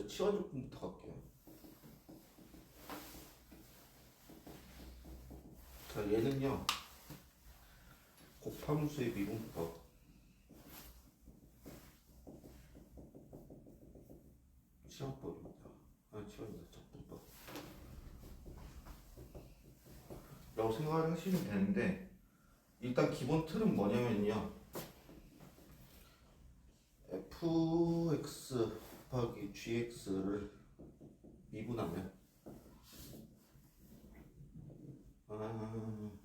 자, 치환적분부터 갈게요. 자, 얘는요 곱함수의 미분법. 치환법입니다. 치환이다. 적분법 라고 생각을 하시면 되는데, 일단 기본 틀은 뭐냐면요, fx 곱하기 gx를 미분하면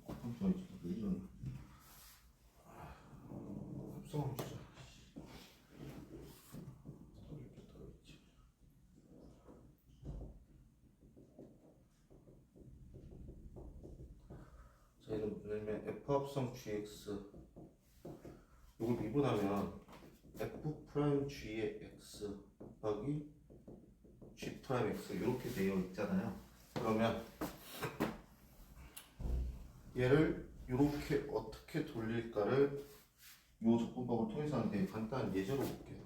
곱함수가 있지. 왜 이러냐. 합성함 주자. 자, 얘는 뭐냐면 f 합성 gx 이걸 미분하면 f 프라임 g의 x 곱하기 g 프라임 x 이렇게 되어 있잖아요. 그러면 얘를 이렇게 어떻게 돌릴까를 이 적분법을 통해서 하는데, 간단한 예제로 볼게요.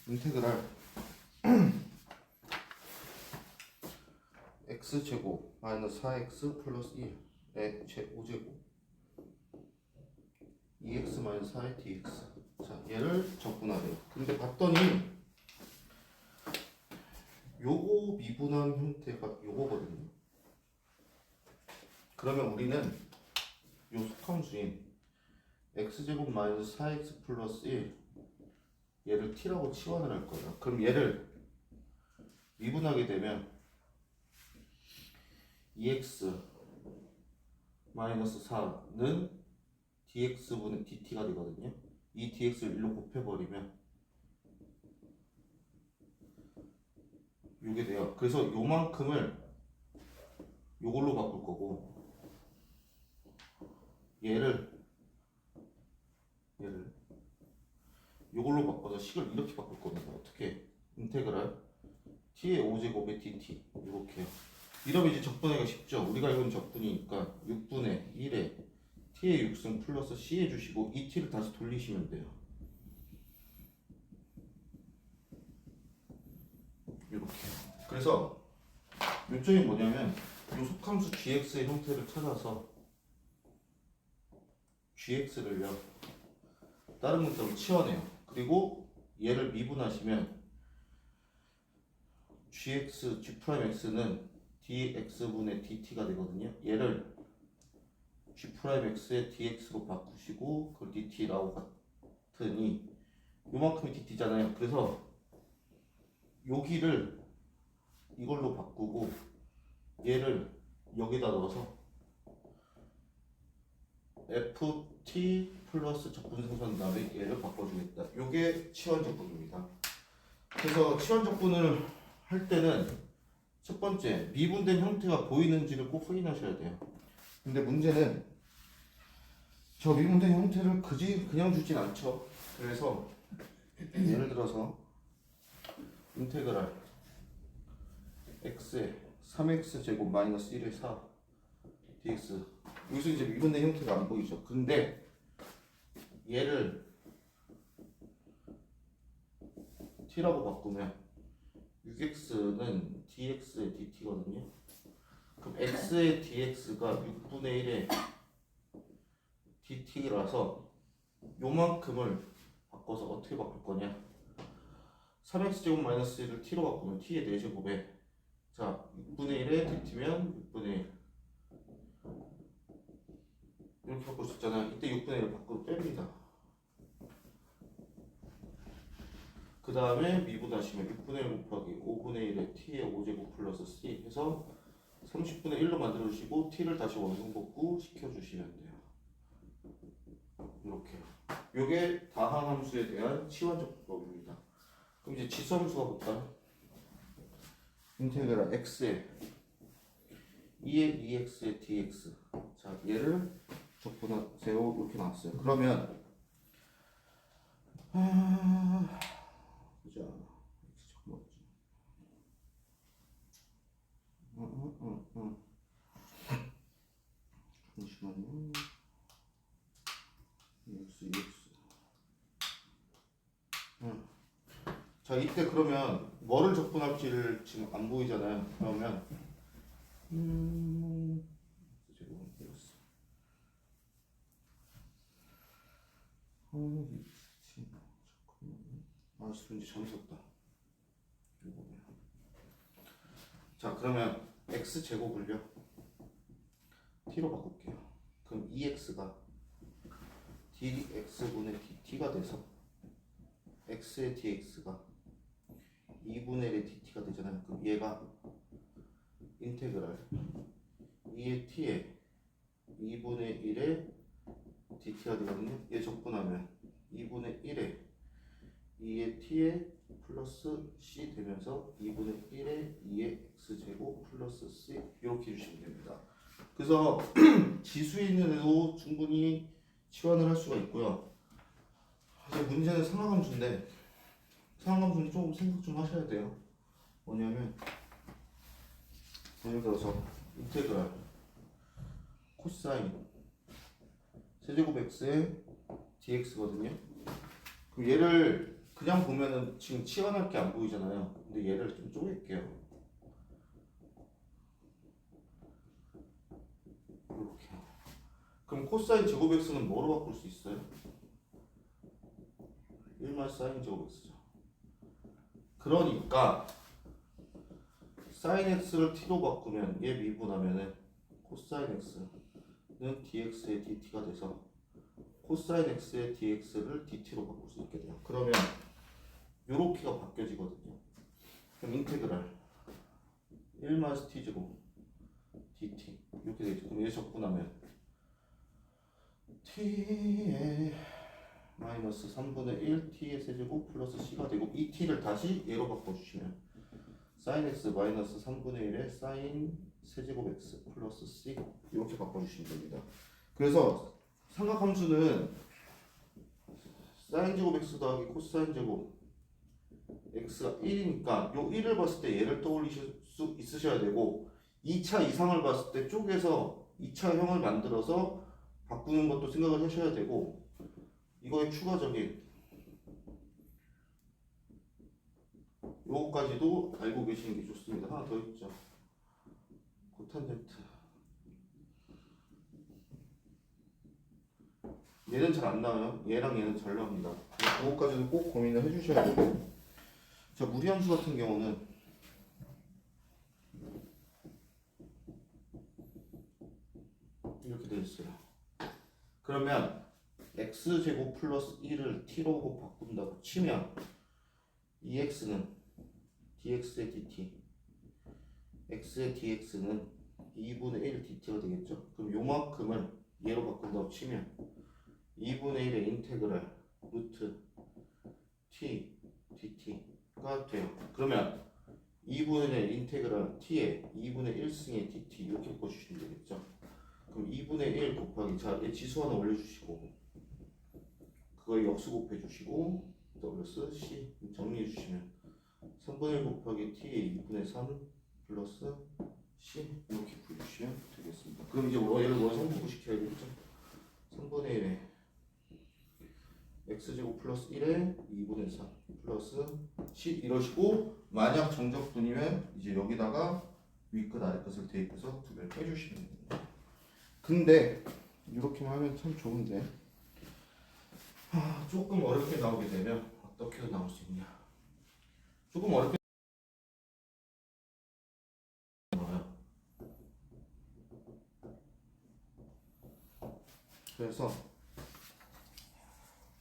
인테그랄 x제곱 마이너스 4x 플러스 1의 5제곱 2x 마이너스 4의 dx. 자, 얘를 적분하래요. 근데 봤더니 요거 미분한 형태가 요거거든요. 그러면 우리는 요 속함수인 x제곱 마이너스 4x 플러스 1 얘를 t라고 치환을 할 거예요. 그럼 얘를 미분하게 되면 2x 마이너스 4는 dx분의 dt가 되거든요. 이 dx를 1로 곱해버리면 요게 돼요. 그래서 요만큼을 요걸로 바꿀 거고, 얘를 요걸로 바꿔서 식을 이렇게 바꿀 겁니다. 어떻게? 인테그랄 t의 5제곱의 dt 이렇게요. 이러면 이제 적분하기가 쉽죠. 우리가 이건 적분이니까 6분의 1에 t의 6승 플러스 c 해주시고 이 t를 다시 돌리시면 돼요. 이렇게. 그래서 요점이 뭐냐면 요 속함수 gx의 형태를 찾아서 gx를요 다른 문자로 치환해요. 그리고 얘를 미분하시면 gx, g'x는 dx분의 dt가 되거든요. 얘를 g'x의 dx로 바꾸시고 그걸 dt라고 같으니 요만큼이 dt잖아요. 그래서 여기를 이걸로 바꾸고 얘를 여기다 넣어서 ft 플러스 적분생성한 다음에 얘를 바꿔주겠다. 요게 치환적분입니다. 그래서 치환적분을 할 때는 첫 번째, 미분된 형태가 보이는지를 꼭 확인하셔야 돼요. 근데 문제는 저 미분된 형태를 그냥 주진 않죠. 그래서 예를 들어서 인테그랄 x에 3x 제곱 마이너스 1에 4 dx, 여기서 이제 미분된 형태가 안 보이죠. 근데 얘를 t라고 바꾸면 6x는 dx의 dt거든요. 그럼 x의 dx가 6분의 1의 dt라서 요만큼을 바꿔서 어떻게 바꿀 거냐, 3x제곱 마이너스 1을 t로 바꾸면 t의 4제곱에, 자 6분의 1에 dt면 6분의 1 이렇게 바꿀 수 있잖아요. 이때 6분의 1을 밖으로 뺍니다. 그 다음에 미분하시면 6분의 1 곱하기 5분의 1에 t의 5제곱 플러스 c 해서 30분의 1로 만들어 주시고 t를 다시 원승복구 시켜주시면 돼요. 이렇게요. 요게 다항함수에 대한 치환적분법입니다. 그럼 이제 지수함수가 볼까요? 인테그랄 x에 2의 2x의 dx. 자, 얘를 적분하세요. 이렇게 나왔어요. 그러면 보자. x 적분 뭐지? 잠시만요. EX. 자, 이때 그러면 뭐를 적분할지를 지금 안 보이잖아요. 그러면 제곱 플러스 잠깐만요. 이제 잠겼다. 자, 그러면 x 제곱을요 t로 바꿀게요. 그럼 2x가 dx분의 dt가 돼서 x의 dx가 2분의 1의 dt가 되잖아요. 그럼 얘가 인테그랄 2의 t에 2분의 1의 dt가 되거든요. 얘 적분하면 2분의 1에 2의 t에 플러스 c 되면서 2분의 1에 2의 x제곱 플러스 c 이렇게 해주시면 됩니다. 그래서 지수에 있는 애도 충분히 치환을 할 수가 있고요. 이제 문제는 상하함수인데 상하함수는 조금 생각 좀 하셔야 돼요. 뭐냐면 예를 들어서 인테그랄 코사인 세제곱 x의 dx거든요. 그럼 얘를 그냥 보면은 지금 치환할 게 안 보이잖아요. 근데 얘를 좀 쪼갤게요. 이렇게. 그럼 코사인 제곱 x는 뭐로 바꿀 수 있어요? 1만 사인 제곱 x죠. 그러니까 사인 x를 t로 바꾸면 얘 미분하면은 코사인 x는 dx의 dt가 돼서 코사인 x의 dx를 dt로 바꿀 수 있게 돼요. 그러면 요렇게가 바뀌어지거든요. 그럼 인테그랄 1 t 제곱 dt 이렇게 되죠. 그럼 얘 적분하면 t의 마이너스 3분의 1 t의 세제곱 플러스 c가 되고 이 t를 다시 얘로 바꿔주시면 sin x 마이너스 3분의 1의 sin 세제곱 x 플러스 c 이렇게 바꿔주시면 됩니다. 그래서 삼각함수는 sin 제곱 x 더하기 코사인 제곱 x가 1이니까 요 1을 봤을 때 얘를 떠올리실 수 있으셔야 되고 2차 이상을 봤을 때 쪼개서 2차형을 만들어서 바꾸는 것도 생각을 하셔야 되고 이거에 추가적인 요거까지도 알고 계시는 게 좋습니다. 하나 더 있죠. 코탄젠트 얘는 잘 안 나와요. 얘랑 얘는 잘 나옵니다. 그거까지도 꼭 고민을 해주셔야 되고 자, 무리함수 같은 경우는 이렇게 되어 있어요. 그러면 x제곱 플러스 1을 t로 바꾼다고 치면 2x는 dx의 dt x의 dx는 2분의 1 dt가 되겠죠. 그럼 요만큼을 얘로 바꾼다고 치면 2분의 1의 인테그랄 루트 t dt가 돼요. 그러면 2분의 1 인테그랄 t에 2분의 1승의 dt 이렇게 바꿔주시면 되겠죠. 그럼 2분의 1 곱하기 자, 얘 지수 하나 올려주시고 그거에 역수 곱해주시고 플러스 c 정리해 주시면 3분의 1 곱하기 t의 2분의 3 플러스 c 이렇게 구해주시면 되겠습니다. 그럼 이제 얘를 뭐 성분구 시켜야겠죠. 3분의 1에 x제곱 플러스 1에 2분의 3 플러스 c 이러시고 만약 정적분이면 이제 여기다가 위끝 아래끝을 대입해서 두 배를 빼주시면 됩니다. 근데 이렇게만 하면 참 좋은데 조금 어렵게 나오게 되면 어떻게 나올 수 있냐. 조금 어렵게 나와요. 그래서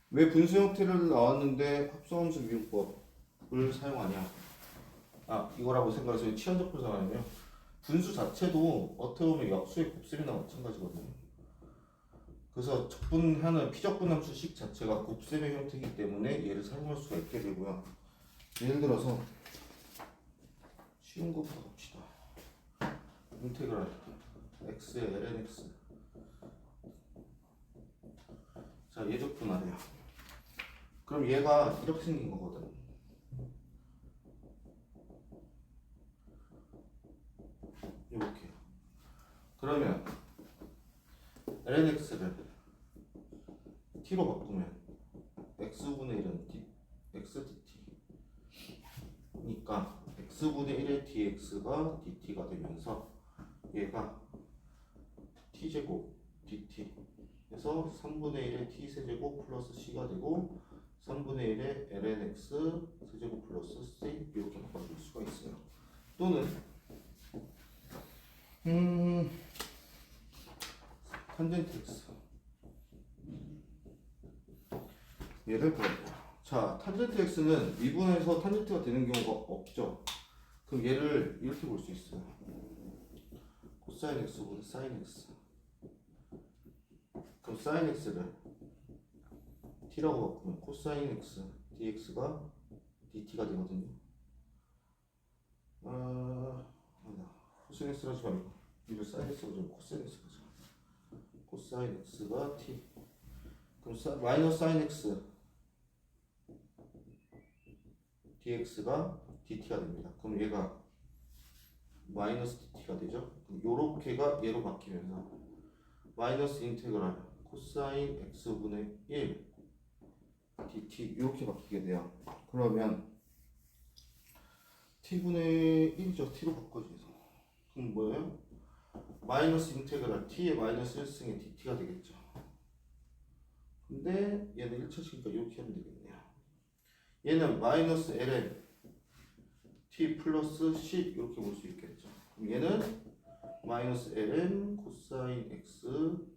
왜 분수 형태를 나왔는데 합성함수 미분법을 사용하냐. 이거라고 생각해서 치환적분 사용하냐면 분수 자체도 어떻게 보면 역수의 곱셈이나 마찬가지거든요. 그래서 적분하는 피적분함수식 자체가 곱셈의 형태이기 때문에 얘를 사용할 수가 있게 되고요. 예를 들어서 쉬운 것부터 봅시다. 인테그랄 x의 lnx 자, 얘 적분하래요. 그럼 얘가 이렇게 생긴 거거든. 이렇게. 그러면 lnx를 t로 바꾸면 x분의 1은 x dt 되니까 x분의 1의 dx가 dt가 되면서 얘가 t제곱 dt 그래서 3분의 1의 t 세제곱 플러스 c가 되고 3분의 1의 lnx 세제곱 플러스 c 이렇게 바꿔줄 수가 있어요. 또는 탄젠트 x 얘를 구해요. 자, 탄젠트 x는 미분에서 탄젠트가 되는 경우가 없죠. 그럼 얘를 이렇게 볼 수 있어요. 코사인 x보다 사인 x. 그럼 사인 x를 t라고 바꾸면 코사인 x dx가 dt가 되거든요. 코사인 x를 하지 말고 이를 사인 x로 좀 코사인 x 가자. 코사인 x가 t. 그럼 마이너스 사인 x dx가 dt가 됩니다. 그럼 얘가 마이너스 dt가 되죠. 그럼 요렇게가 얘로 바뀌면서 마이너스 인테그랄 코사인 x분의 1 dt 이렇게 바뀌게 돼요. 그러면 t분의 1이죠. t로 바꿔줘서 그럼 뭐예요? 마이너스 인테그랄 t의 마이너스 1승의 dt가 되겠죠. 근데 얘는 1차식이니까 이렇게 하면 되겠네요. 얘는 마이너스 ln t 플러스 c 이렇게 볼 수 있겠죠. 그럼 얘는 마이너스 ln 코사인 x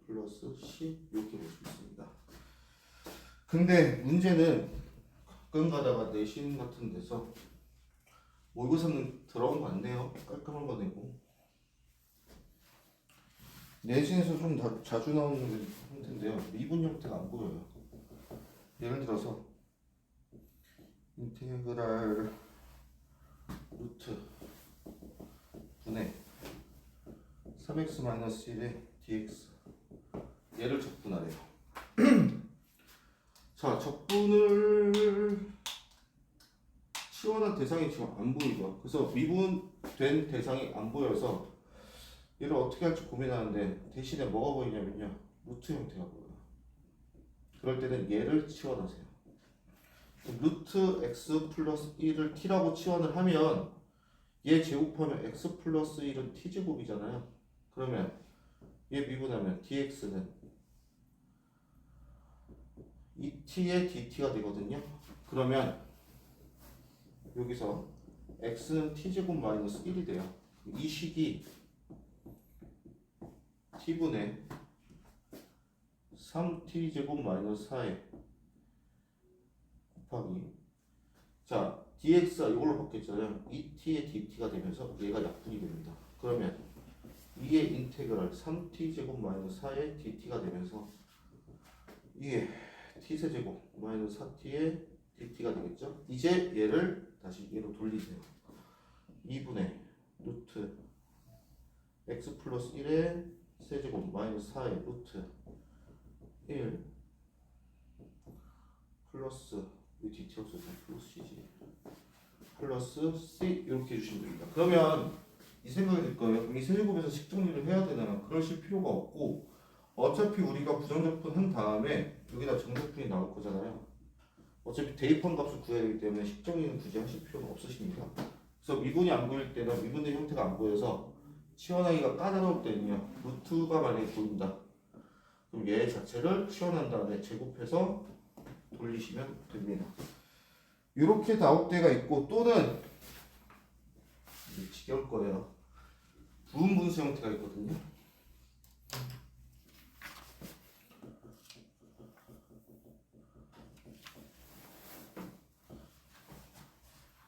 플러스 c 이렇게 볼 수 있습니다. 근데 문제는 가끔 가다가 내신 같은 데서 모의고사는 들어온 거 안 내요. 깔끔한 거 내고 내신에서 좀 자주 나오는 형태인데요. 미분 형태가 안 보여요. 예를 들어서 인테그랄 루트 분의 3x-1의 dx 얘를 적분하래요. 자, 적분을 치환한 대상이 지금 안 보이죠. 그래서 미분된 대상이 안 보여서 얘를 어떻게 할지 고민하는데 대신에 뭐가 보이냐면요. 루트 형태가 보여요. 그럴 때는 얘를 치환하세요. 루트 x 플러스 1을 t라고 치환을 하면 얘 제곱하면 x 플러스 1은 t제곱이잖아요. 그러면 얘 미분하면 dx는 2t의 dt가 되거든요. 그러면 여기서 x는 t제곱 마이너스 1이 돼요. 이 식이 t분의 3t제곱 마이너스 4에 곱하기 자 dx가 이걸로 바뀌었잖아요. 2t의 dt가 되면서 얘가 약분이 됩니다. 그러면 2의 인테그랄 3t제곱 마이너스 4의 dt가 되면서 이게 t세제곱 마이너스 4t의 dt가 되겠죠. 이제 얘를 다시 얘로 돌리세요. 2분의 루트 x 플러스 1의 세제곱 마이너스 4의 루트 1 플러스 이 dt가 없어서 플러스 c지 플러스 c 이렇게 해주시면 됩니다. 그러면 이 생각이 들 거예요. 이 세제곱에서 식정리를 해야 되나? 그러실 필요가 없고 어차피 우리가 부정적분 한 다음에 여기다 정적분이 나올 거잖아요. 어차피 대입한 값을 구해야 하기 때문에 식정리는 굳이 하실 필요가 없으십니다. 그래서 미분이 안 보일 때는 미분된 형태가 안 보여서 치환하기가 까다로울 때는요. 루트가 만약에 보인다. 그럼 얘 자체를 치환한 다음에 제곱해서 돌리시면 됩니다. 이렇게 나올 때가 있고 또는 지겨울 거예요. 부분분수 형태가 있거든요.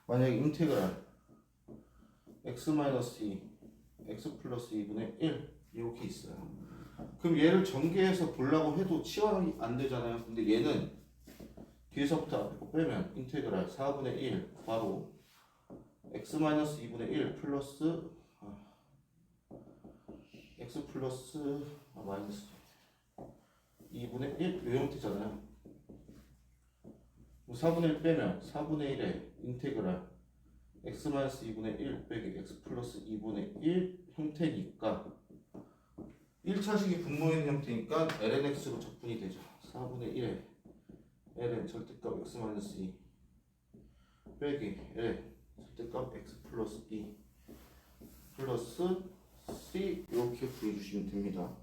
만약에 인테그랄 x-2 x 플러스 2분의 1 이렇게 있어요. 그럼 얘를 전개해서 보려고 해도 치환이 안 되잖아요. 근데 얘는 뒤에서부터 앞에 거 빼면 인테그랄 4분의 1 바로 x-2분의 1 플러스 x 플러스 마이너스 2분의 1 이 형태잖아요. 4분의 1 빼면 4분의 1에 인테그랄 x-2분의 1 빼기 x 플러스 2분의 1 형태니까 1차식이 분모 있는 형태니까 lnx로 적분이 되죠. 4분의 1에 ln 절대값 x-2 빼기 l 절대값 x 플러스 2 플러스 c 이렇게 구해주시면 됩니다.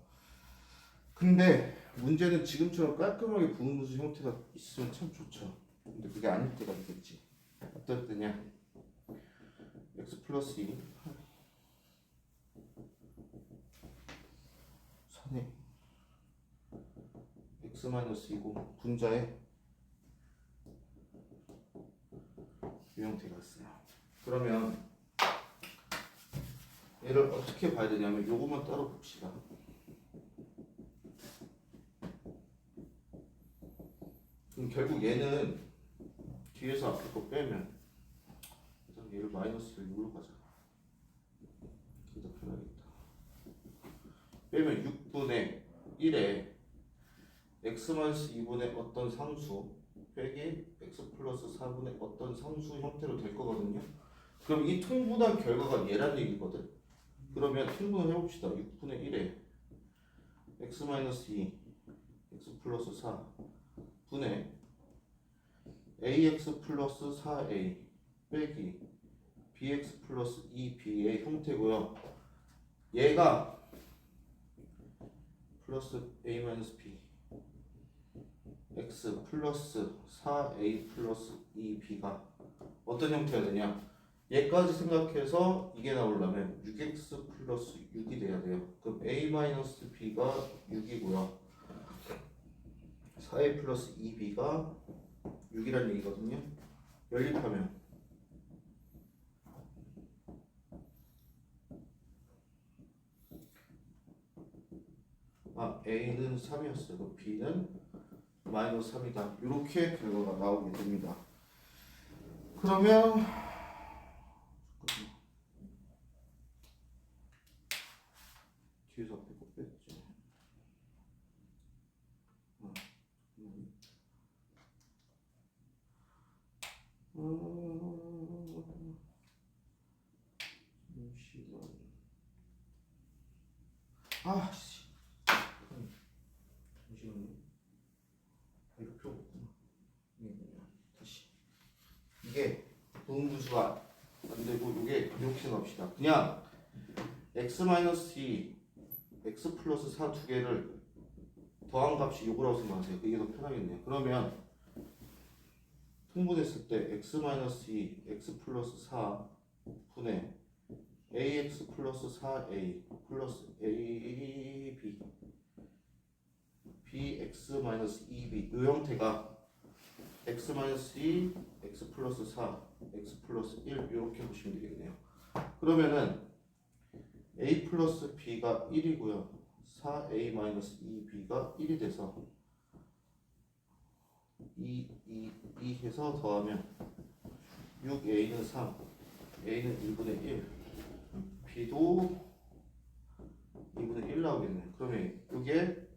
근데 문제는 지금처럼 깔끔하게 부분분수 형태가 있으면 참 좋죠. 근데 그게 아닐 때가 있겠지. 어떨 때냐? x 플러스 2 선에 x 마이너스 2고 분자에 이 형태가 있어요. 그러면 얘를 어떻게 봐야 되냐면 요것만 따로 봅시다. 그럼 결국 얘는 뒤에서 앞에 거 빼면 일단 얘를 마이너스를 6로 가자. 그게 더 편하겠다. 빼면 6분의 1에 x 마이너스 2분의 어떤 상수 빼기 x 플러스 4분의 어떤 상수 형태로 될 거거든요. 그럼 이 통분한 결과가 얘란 얘기거든. 그러면 통분을 해봅시다. 6분의 1에 x 마이너스 2 x 플러스 4 분의 ax 플러스 4a 빼기 bx 플러스 2b의 형태고요. 얘가 플러스 a 마이너스 b x 플러스 4a 플러스 2b가 어떤 형태가 되냐? 얘까지 생각해서 이게 나오려면 6x 플러스 6이 돼야 돼요. 그럼 a 마이너스 b가 6이고요. 4a 플러스 2b가 6이란 얘기거든요. 연립하면 a는 3이었어요. 그럼 b는 마이너스 3이다. 이렇게 결과가 나오게 됩니다. 그러면 뒤에서 앞에 거 뺐지. 잠시만. 아씨. 잠시만요. 이거 필요 없구나. 다시. 이게 부분분수가 안 되고 이게 이렇게 생각합시다. 그냥 x-2 x 플러스 4 두 개를 더한 값이 요거라고 생각하세요. 이게 더 편하겠네요. 그러면 통분했을 때 x-2 x 플러스 4 분의 ax 플러스 4a 플러스 ab bx-2b 이 형태가 x-2 x 플러스 4 x 플러스 1 이렇게 보시면 되겠네요. 그러면은 a 플러스 b가 1이고요 4a 마이너스 2b가 1이 돼서 2 해서 더하면 6a는 3 a는 1분의 1 b도 2분의 1 나오겠네요. 그러면 이게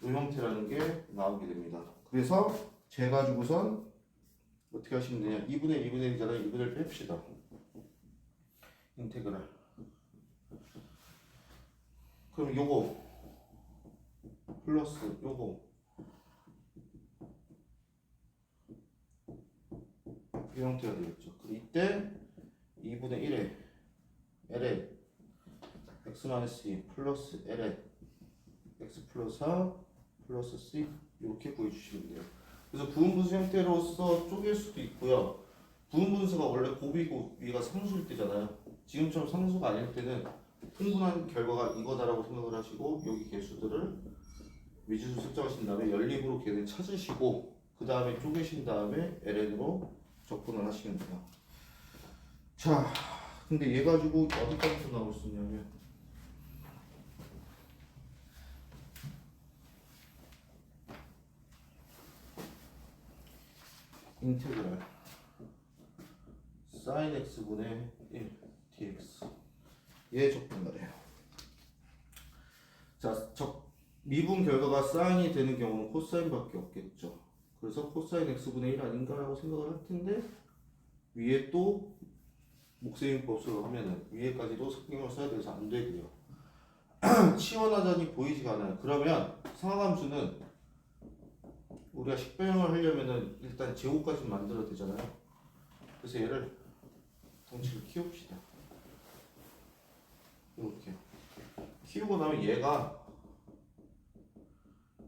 이 형태라는 게 나오게 됩니다. 그래서 재 가지고선 어떻게 하시면 되냐? 2분의 1이잖아요. 2분의 1 뺍시다. 인테그랄. 그럼 요거 플러스 요거 이 형태가 되겠죠. 그럼 이때 2분의 1에 ln x-2 플러스 ln x 플러스 4 플러스 c 이렇게 구해주시면 돼요. 그래서 부분분수 형태로서 쪼갤 수도 있고요. 부분분수가 원래 곱이고 위가 상수일 때잖아요. 지금처럼 상수가 아닐 때는 풍분한 결과가 이거다라고 생각을 하시고 여기 개수들을 미지수 설정하신 다음에 연립으로 걔를 찾으시고 그 다음에 쪼개신 다음에 ln으로 접근을 하시면 돼요. 자, 근데 얘 가지고 어디까지서 나올 수 있냐면 인테그랄 sin x분의 1 dx 얘 접근하래요. 자, 미분 결과가 사인이 되는 경우는 코사인밖에 없겠죠. 그래서 코사인 x분의 1 아닌가라고 생각을 할 텐데 위에 또 목세인법으로 하면은 위에까지도 성경을 써야 돼서 안 되고요. 치환하자니 보이지가 않아요. 그러면 상하함수는 우리가 식변형을 하려면은 일단 제곱까지 만들어야 되잖아요. 그래서 얘를 덩치를 키웁시다. 이렇게 키우고 나면 얘가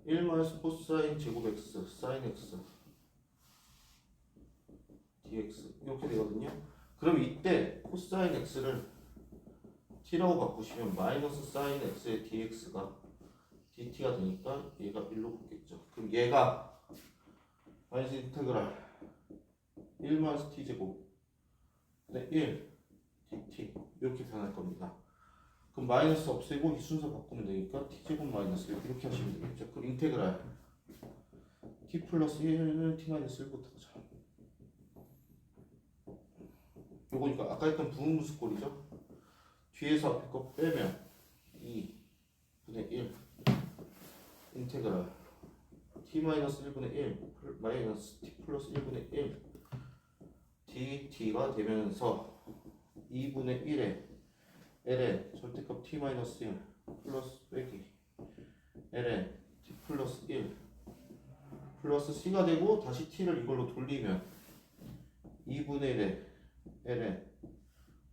1 마이너스 코사인 제곱 x 사인 x dx 이렇게 되거든요. 그럼 이때 코사인 x를 t라고 바꾸시면 마이너스 사인 x의 dx가 dt가 되니까 얘가 1로 붙겠죠. 그럼 얘가 마이너스 인테그랄 1 마이너스 t 제곱 네, 1 dt 이렇게 변할 겁니다. 그럼 마이너스 없애고 이 순서 바꾸면 되니까 t 제곱 마이너스 이렇게 하시면 되겠죠. 그럼 인테그랄 t 플러스 1을 t 마이너스 1부터 하자. 요거니까 아까 했던 부분분수 꼴이죠. 뒤에서 앞에 거 빼면 2분의 1 인테그랄 t 마이너스 1분의 1 마이너스 t 플러스 1분의 1 dt가 되면서 2분의 1에 ln 절대값 t 마이너스 1 플러스 빼기 ln t 플러스 1 플러스 c가 되고 다시 t를 이걸로 돌리면 2분의 1에 ln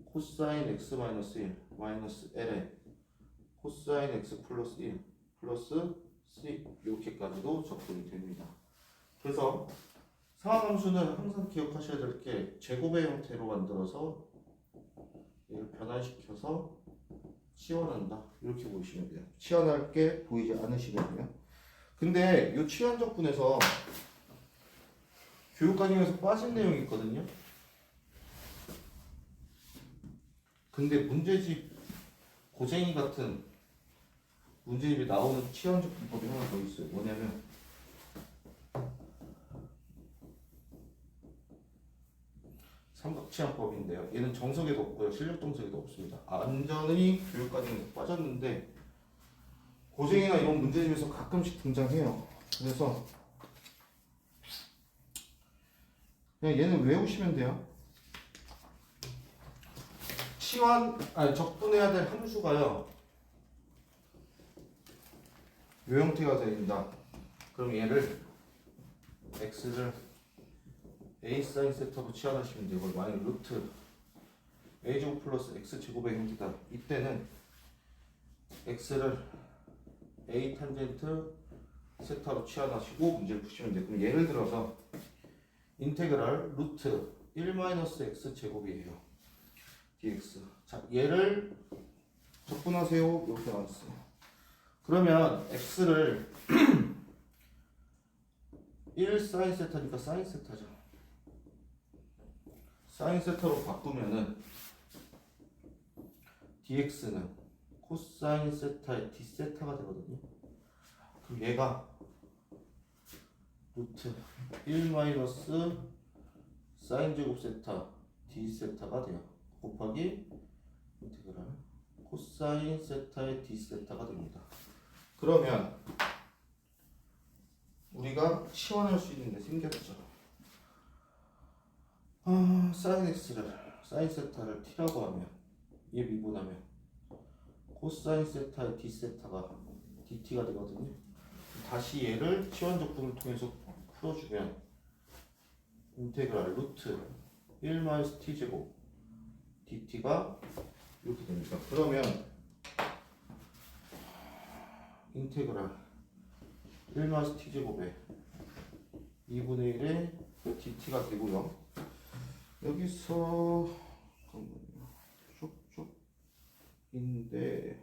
코사인 x 마이너스 1 마이너스 ln 코사인 x 플러스 1 플러스 c 이렇게까지도 적분이 됩니다. 그래서 상하함수는 항상 기억하셔야 될 게 제곱의 형태로 만들어서 얘를 변환시켜서 치환한다 이렇게 보시면 돼요. 치환할 게 보이지 않으시면요. 근데 이 치환적분에서 교육과정에서 빠진 내용이 있거든요. 근데 문제집 고쟁이 같은 문제집에 나오는 치환적분법이 하나 더 있어요. 뭐냐면 삼각치환법인데요. 얘는 정석에도 없고요. 실력 정석에도 없습니다. 완전히 교육과정에서 빠졌는데 고쟁이나 이런 문제집에서 가끔씩 등장해요. 그래서 그냥 얘는 외우시면 돼요. 적분해야 될 함수가요. 요 형태가 된다. 그럼 얘를 x를 a 사인 세타로 치환하시면 돼요. 이걸 만약 루트 a 제곱 플러스 x 제곱의 형태다. 이때는 x를 a 탄젠트 세타로 치환하시고 문제를 푸시면 돼요. 그럼 예를 들어서 인테그랄 루트 1 마이너스 x 제곱이에요. dx. 자, 얘를 적분하세요. 이렇게 나왔어요. 그러면 x를 1 사인 세타니까 사인 세타죠. 사인 세타로 바꾸면은 dx는 코사인 세타의 d 세타가 되거든요. 그럼 얘가 루트 1 마이너스 사인 제곱 세타 d 세타가 돼요. 곱하기 인테그랄 코사인 세타의 d 세타가 됩니다. 그러면 우리가 치환할 수 있는 게 생겼죠. 사인 x를 사인 세타를 t라고 하면 얘 미분하면 코사인 세타의 d 세타가 dt가 되거든요. 다시 얘를 치환적분을 통해서 풀어주면 인테그랄 루트 1 마이너스 t 제곱 dt가 이렇게 됩니다. 그러면 인테그랄 1 마이너스 t 제곱에 2분의 1의 dt가 되고요. 여기서 잠깐만요. 쭉쭉인데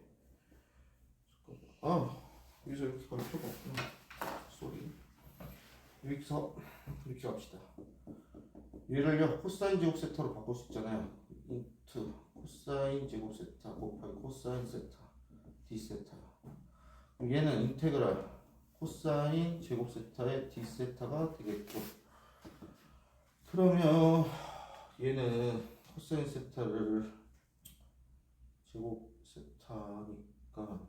여기서 이렇게 갈 필요가 없구나. 쏘리. 여기서 이렇게 갑시다. 얘를요 코사인 제곱 세타로 바꿀 수 있잖아요. 인트 코사인 제곱 세타 곱하기 코사인 세타 d 세타. 그럼 얘는 인테그랄 코사인 제곱 세타의 d 세타가 되겠죠. 그러면 얘는 코사인 세타를 제곱 세타니까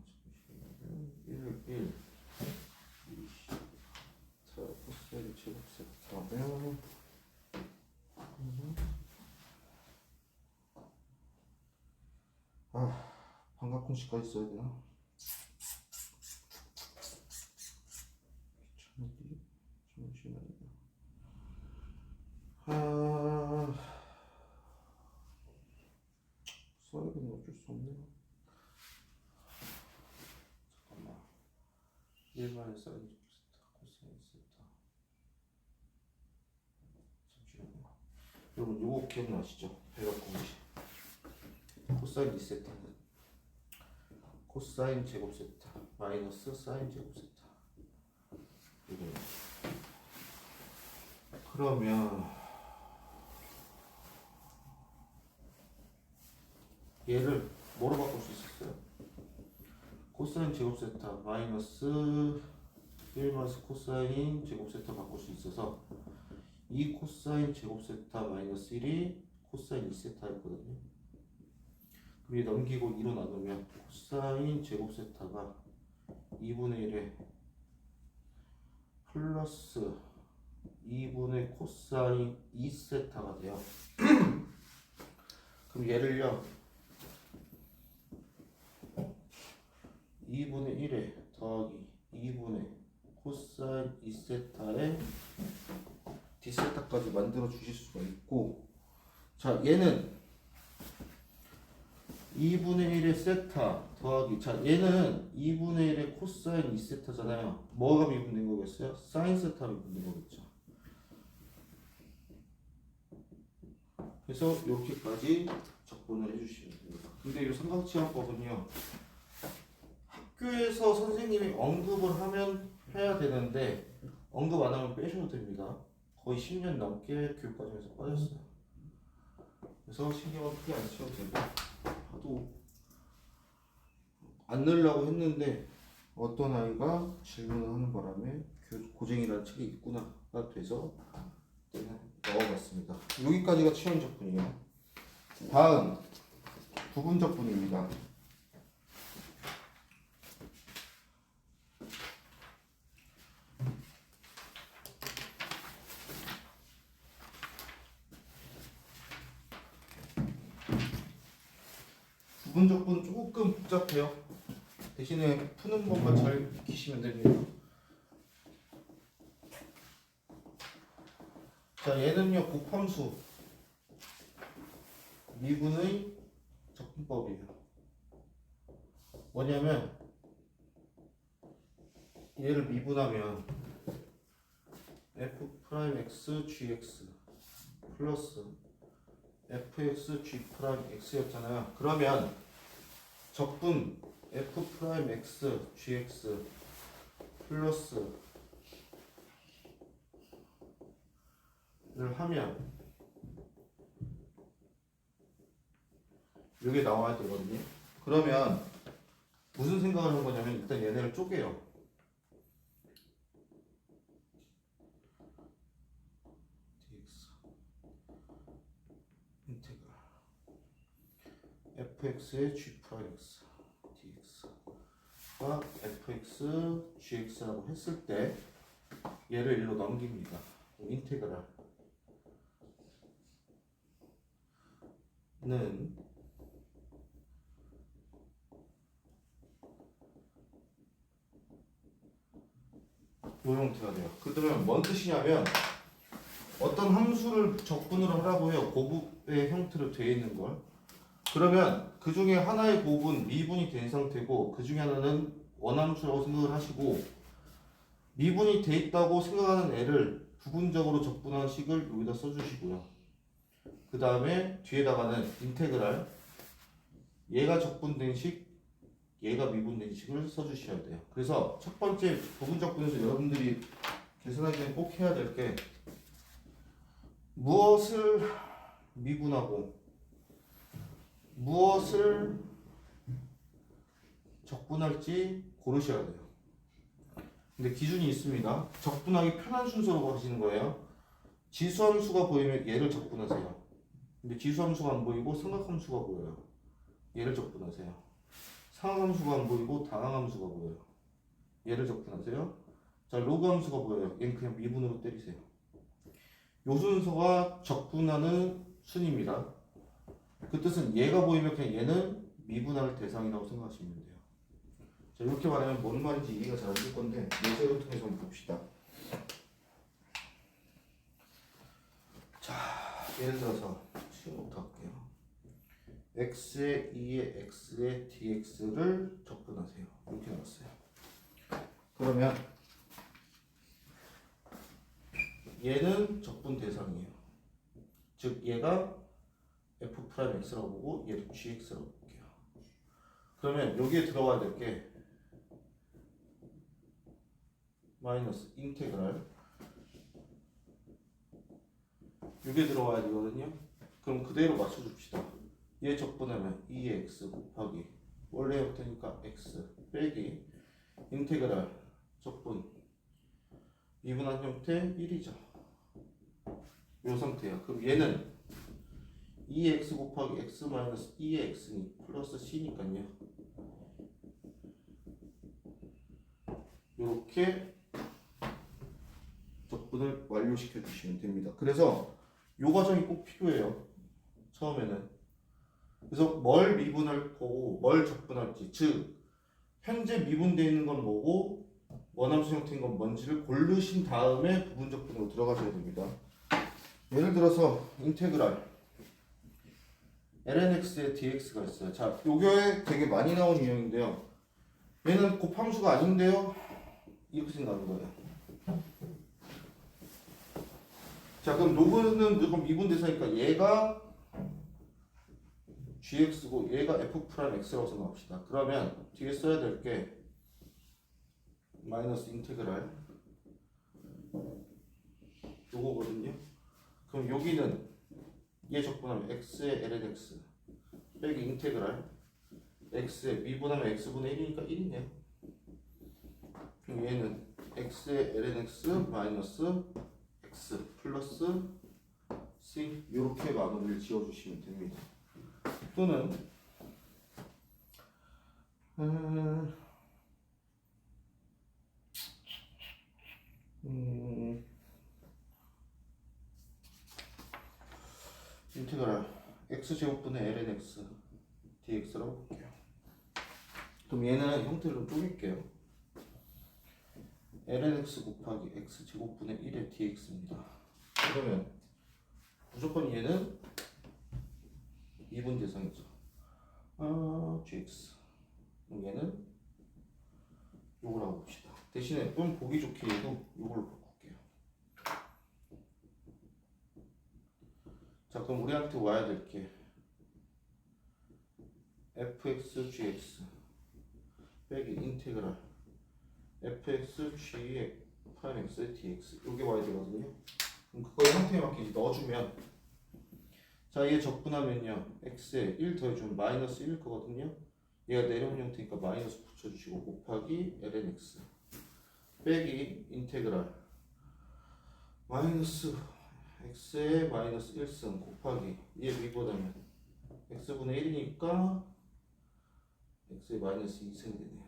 1 코사인 제곱 세타면 반각공식까지 써야 되나? 수 없네요. 잠깐만. 1만에 사인 제곱세타 코사인 세타. 잠시만요. 여러분 요거 기억나시죠? 배역 공식. 코사인 2세타는 코사인 제곱세타 마이너스 사인 제곱세타. 이거. 그러면 얘를 뭐로 바꿀 수 있었어요? 코사인 제곱세타 마이너스 1 마이너스 코사인 제곱세타 바꿀 수 있어서 이 코사인 제곱세타 마이너스 1이 코사인 2세타였거든요. 그럼 넘기고 2로 나누면 코사인 제곱세타가 2분의 1에 플러스 2분의 코사인 2세타가 돼요. 그럼 얘를요 2분의 1에 더하기 2분의 코사인 2세타에 d세타까지 만들어 주실 수가 있고, 자 얘는 2분의 1의 세타 더하기, 자 얘는 2분의 1의 코사인 2세타잖아요. 뭐가 미분된 거겠어요? 사인 세타가 미분된 거겠죠. 그래서 이렇게까지 적분을 해주시면 됩니다. 근데 이 삼각지향법은요 학교에서 선생님이 언급을 하면 해야 되는데 언급 안 하면 빼셔도 됩니다. 거의 10년 넘게 교육과정에서 빠졌어요. 그래서 신경을 크게 안 쓰셔도 되고, 하도 안 넣으려고 했는데 어떤 아이가 질문을 하는 바람에 고쟁이라는 책이 있구나가 돼서 넣어봤습니다. 여기까지가 치원 적분이에요. 다음 부분 적분입니다. 부분 적분 조금 복잡해요. 대신에 푸는 법만 잘 익히시면 됩니다. 자, 얘는요 곱함수 미분의 적분법이에요. 뭐냐면 얘를 미분하면 f'x gx 플러스 fx g'x였잖아요. 그러면 적분 f'x gx 플러스 를 하면 이게 나와야 되거든요. 그러면 무슨 생각을 한 거냐면 일단 얘네를 쪼개요. dx 인테그랄 fx의 g'x dx가 fx gx라고 했을 때 얘를 일로 넘깁니다. 인테그랄 는 이 형태가 돼요. 그러면 뭔 뜻이냐면 어떤 함수를 적분으로 하라고 해요. 곱의 형태로 되어 있는 걸. 그러면 그 중에 하나의 곱은 미분이 된 상태고 그 중에 하나는 원함수라고 생각을 하시고, 미분이 돼 있다고 생각하는 애를 부분적으로 적분한 식을 여기다 써주시고요. 그 다음에 뒤에다가는 인테그랄, 얘가 적분된 식, 얘가 미분된 식을 써주셔야 돼요. 그래서 첫 번째 부분 적분에서 여러분들이 계산하기 전에 꼭 해야 될 게 무엇을 미분하고 무엇을 적분할지 고르셔야 돼요. 근데 기준이 있습니다. 적분하기 편한 순서로 하시는 거예요. 지수함수가 보이면 얘를 적분하세요. 근데 지수함수가 안 보이고 삼각함수가 보여요. 얘를 적분하세요. 상함수가 안 보이고 다항함수가 보여요. 얘를 적분하세요. 자, 로그함수가 보여요. 얘는 그냥 미분으로 때리세요. 요 순서가 적분하는 순입니다. 그 뜻은 얘가 보이면 그냥 얘는 미분할 대상이라고 생각하시면 돼요. 자, 이렇게 말하면 뭔 말인지 이해가 잘 안 될 건데 예제를 통해서 한번 봅시다. 자, 예를 들어서 시험부터 할게요. x에 2에 x에 dx를 적분하세요. 이렇게 나왔어요. 그러면 얘는 적분 대상이에요. 즉 얘가 f'x라고 보고 얘도 gx라고 볼게요. 그러면 여기에 들어가야 될 게 마이너스 인테그랄 여기에 들어가야 되거든요. 그럼 그대로 맞춰줍시다. 얘 적분하면 2x 곱하기 원래 형태니까 x 빼기 인테그랄 적분 미분한 형태 1이죠. 이 상태야. 그럼 얘는 2x 곱하기 x 마이너스 2의 x니 플러스 c니까요. 이렇게 적분을 완료시켜 주시면 됩니다. 그래서 이 과정이 꼭 필요해요. 처음에는. 그래서 뭘 미분할 거고 뭘 적분할지, 즉 현재 미분되어 있는 건 뭐고 원함수 형태인 건 뭔지를 고르신 다음에 부분 적분으로 들어가셔야 됩니다. 예를 들어서 인테그랄 lnx에 dx가 있어요. 자, 요게 되게 많이 나온 유형인데요. 얘는 곱함수가 아닌데요. 이렇게 생각하는 거예요. 자, 그럼 요거는 무조건 미분 대상이니까 얘가 gx고 얘가 f'x라고 생각합시다. 그러면 뒤에 써야 될 게 마이너스 인테그랄 요거거든요. 그럼 여기는 얘 적분하면 x의 lnx 빼기 인테그랄 x의 미분하면 x분의 1이니까 1이네요. 그럼 얘는 x의 lnx 마이너스 x 플러스 c 이렇게 마무리를 지어주시면 됩니다. 또는 인테그랄 x제곱분의 lnx dx라고 볼게요. 그럼 얘는 형태를 좀 쪼갤게요. lnx 곱하기 x제곱분의 1의 dx입니다. 그러면 무조건 얘는 미분 대상이죠. gx. 그럼 얘는 요거라고 봅시다. 대신에 좀 보기 좋게 얘도 요걸로 바꿀게요. 자, 그럼 우리한테 와야 될 게 fx gx 빼기 인테그랄 fx g 프라임 x dx 요게 와야 되거든요. 그럼 그거의 형태에 맞게 이제 넣어주면 자, 얘 적분하면요 x에 1 더해주면 마이너스 1일 거거든요. 얘가 내려온 형태니까 마이너스 붙여주시고 곱하기 lnx 빼기 인테그랄 마이너스 x에 마이너스 1승 곱하기 얘 미분하면 x분의 1이니까 x에 마이너스 2승이 되네요.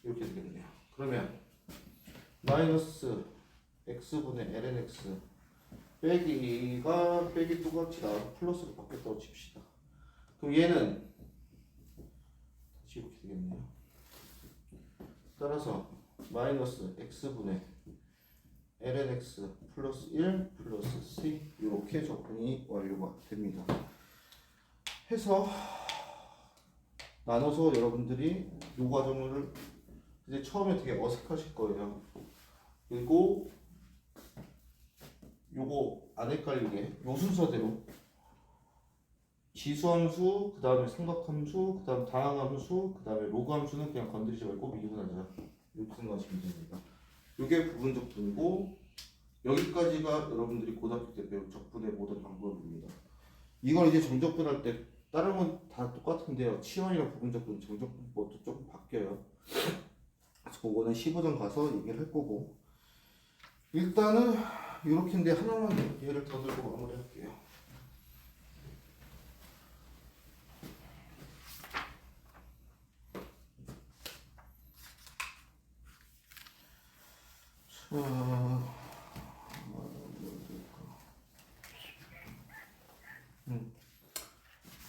이렇게 되겠네요. 그러면 마이너스 x분의 lnx 빼기가 빼기 똑같이 나와서 플러스로 바뀌었다고 칩시다. 그럼 얘는 다시 이렇게 되겠네요. 따라서 마이너스 x분의 lnx 플러스 1 플러스 c 이렇게 적분이 완료가 됩니다. 해서 나눠서 여러분들이 이 과정을 이제 처음에 되게 어색하실 거예요. 그리고 요거 안 헷갈리게 요 순서대로 지수함수, 그 다음에 삼각함수, 그 다음 다항함수, 그 다음에 로그함수는 그냥 건드리지 말고 미분하자 이렇게 생각하시면 됩니다. 요게 부분적 분이고 여기까지가 여러분들이 고등학교 때 배운 적분의 모든 방법입니다. 이걸 이제 정적분할 때 다른 건 다 똑같은데요. 치환이랑 부분적분, 정적분법도 조금 바뀌어요. 그래서 그거는 15점 가서 얘기를 할 거고 일단은 이렇게인데 하나만 예를 더 들고 마무리할게요.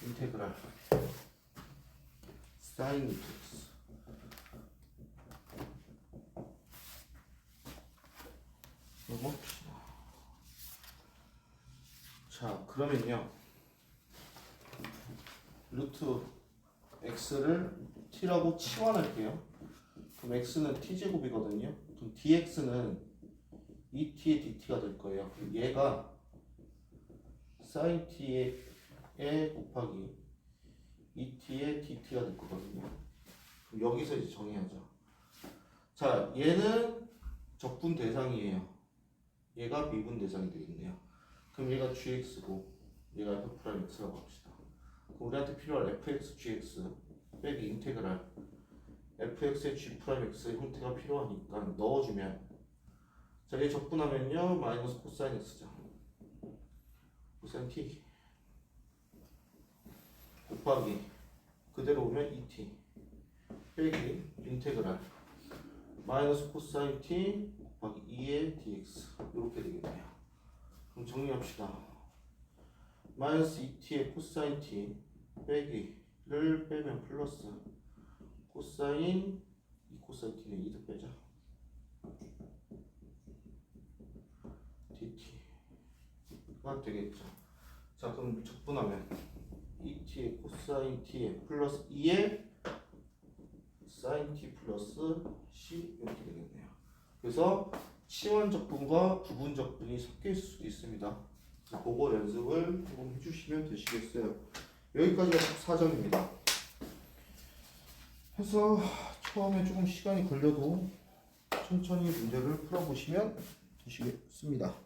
인테그랄 사인 x 요거 자 그러면요 루트 x를 t라고 치환할게요. 그럼 x는 t제곱이거든요. 그럼 dx는 2t의 dt가 될 거예요. 그럼 얘가 sin t의 곱하기 2t의 dt가 될 거거든요. 그럼 여기서 이제 정의하죠. 자, 얘는 적분 대상이에요. 얘가 미분 대상이 되겠네요. 그럼 얘가 gx고 얘가 f'x라고 합시다. 그럼 우리한테 필요한 fx, gx 빼기 인테그랄 fx의 g'x의 형태가 필요하니까 넣어주면 자, 얘 적분하면요 마이너스 코사인 x죠. 코사인 t 곱하기 그대로 오면 2t 빼기 인테그랄 마이너스 코사인 t 곱하기 2의 dx 이렇게 되겠네요. 그럼 정리합시다. 마이너스 2t의 코사인 t 빼기를 빼면 플러스 코사인 2 코사인 t는 2도 빼자 dt가 되겠죠. 자, 그럼 적분하면 2t의 코사인 t에 플러스 2의 사인 t 플러스 c 이렇게 되겠네요. 그래서 치환 적분과 부분 적분이 섞여 있을 수도 있습니다. 그거 연습을 조금 해주시면 되시겠어요. 여기까지가 14점입니다. 해서 처음에 조금 시간이 걸려도 천천히 문제를 풀어보시면 되시겠습니다.